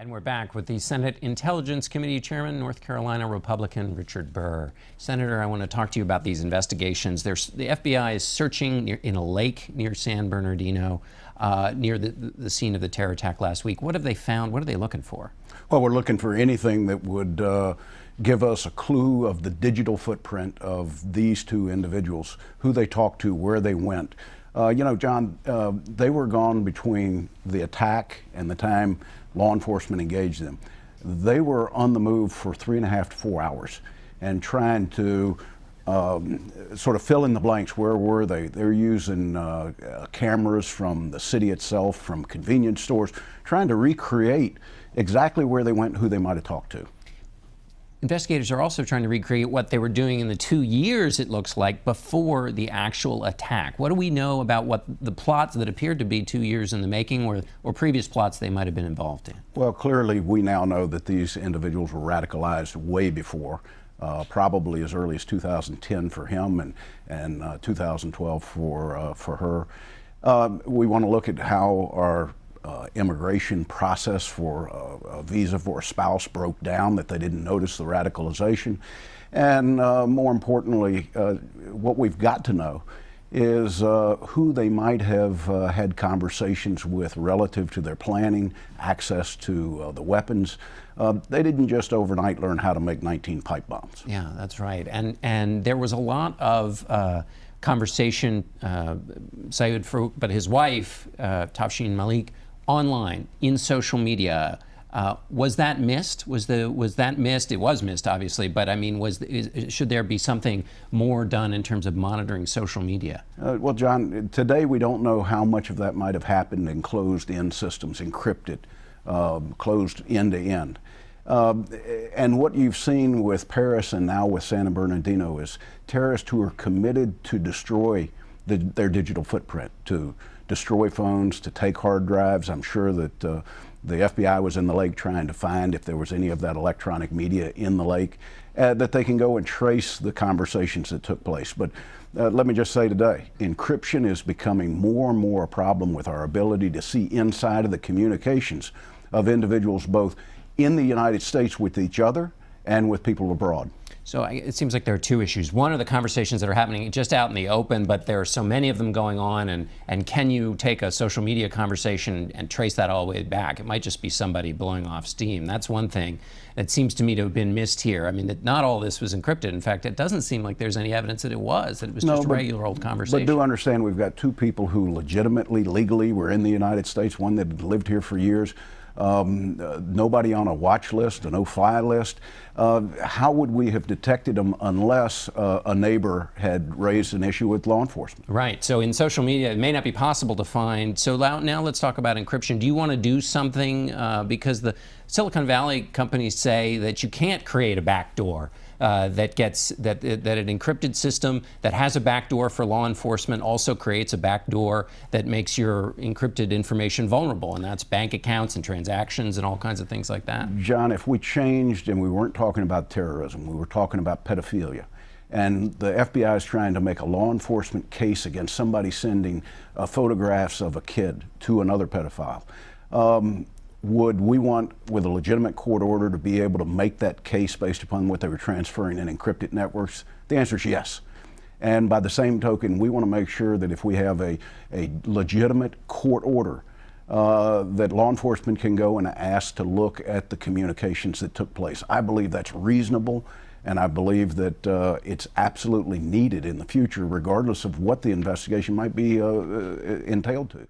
And we're back with the Senate Intelligence Committee Chairman, North Carolina Republican Richard Burr. Senator, I want to talk to you about these investigations. The FBI is searching in a lake near San Bernardino, near the scene of the terror attack last week. What have they found? What are they looking for? Well, we're looking for anything that would give us a clue of the digital footprint of these two individuals, who they talked to, where they went. You know, John, they were gone between the attack and the time law enforcement engaged them. They were on the move for 3.5 to 4 hours and trying to sort of fill in the blanks. Where were they? They're using cameras from the city itself, from convenience stores, trying to recreate exactly where they went and who they might have talked to. Investigators are also trying to recreate what they were doing in the 2 years, it looks like, before the actual attack. What do we know about what the plots that appeared to be 2 years in the making or previous plots they might have been involved in? Well, clearly we now know that these individuals were radicalized way before, probably as early as 2010 for him and 2012 for her. We want to look at how our immigration process for a visa for a spouse broke down, that they didn't notice the radicalization. And more importantly, what we've got to know is who they might have had conversations with relative to their planning, access to the weapons. They didn't just overnight learn how to make 19 pipe bombs. Yeah, that's right. And there was a lot of conversation, Sayed Farouk, but his wife, Tafshin Malik, online, in social media. Was that missed? Was that missed? It was missed, obviously, but I mean, should there be something more done in terms of monitoring social media? Well, John, today we don't know how much of that might have happened in closed-in systems, encrypted, closed end-to-end. And what you've seen with Paris and now with San Bernardino is terrorists who are committed to destroy their digital footprint, to destroy phones, to take hard drives. I'm sure that the FBI was in the lake trying to find if there was any of that electronic media in the lake, that they can go and trace the conversations that took place. But let me just say today, encryption is becoming more and more a problem with our ability to see inside of the communications of individuals both in the United States with each other and with people abroad. So it seems like there are two issues. One are the conversations that are happening just out in the open, but there are so many of them going on, and can you take a social media conversation and trace that all the way back? It might just be somebody blowing off steam. That's one thing that seems to me to have been missed here. I mean, that not all this was encrypted. In fact, it doesn't seem like there's any evidence that it was just a regular old conversation. But do understand we've got two people who legitimately, legally were in the United States, one that had lived here for years. Nobody on a watch list, a no-fly list. How would we have detected them unless a neighbor had raised an issue with law enforcement? Right. So in social media, it may not be possible to find. So now let's talk about encryption. Do you want to do something? Because the Silicon Valley companies say that you can't create a backdoor that an encrypted system that has a backdoor for law enforcement also creates a backdoor that makes your encrypted information vulnerable, and that's bank accounts and transactions and all kinds of things like that. John, if we changed and we weren't talking about terrorism, we were talking about pedophilia, and the FBI is trying to make a law enforcement case against somebody sending photographs of a kid to another pedophile, would we want, with a legitimate court order, to be able to make that case based upon what they were transferring in encrypted networks? The answer is yes. And by the same token, we want to make sure that if we have a legitimate court order, that law enforcement can go and ask to look at the communications that took place. I believe that's reasonable, and I believe that it's absolutely needed in the future, regardless of what the investigation might be entailed to.